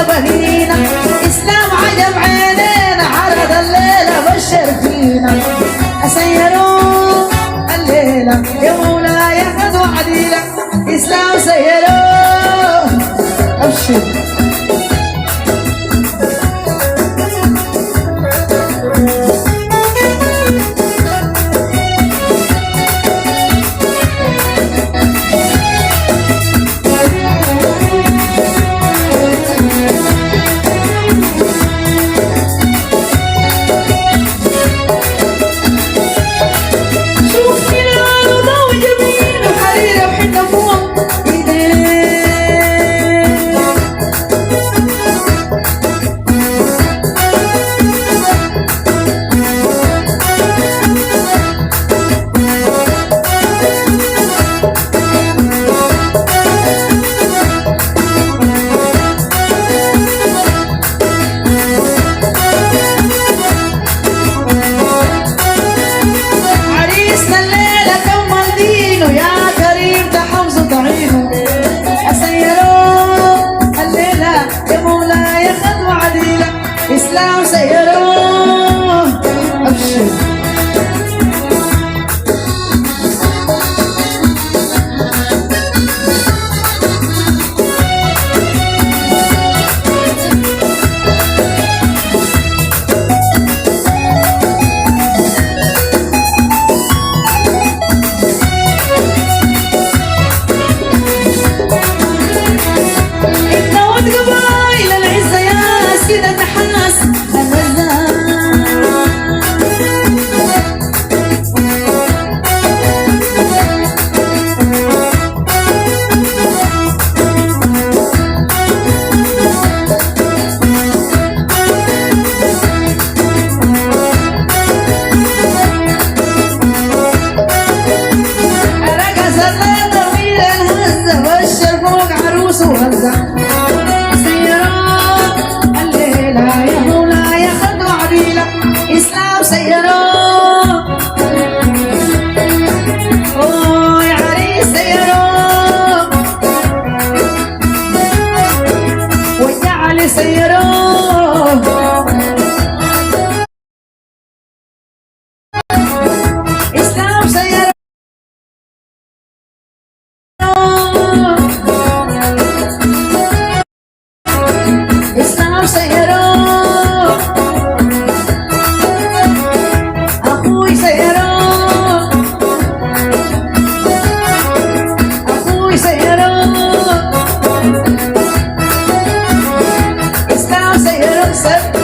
الليلة بهينا، إسلام عجب عينينا، عرض الليلة بشر فينا. سيروا الليلة يا مولاي خذوا عديلة، إسلام سيروا. أبشر إسلام سيروا. أبشر الدود قبايل العزة يا سيدة النحاس بشر فوق عروس وهزة. سيروا الليلة يا مولاي خذوا عديلة، إسلام سيروا. أوه يا عريس سيروا، ويا علي سيروا. إسلام سيروا. إسلام سيروا، أخوي سيروا، أخوي سيروا. إسلام سيروا.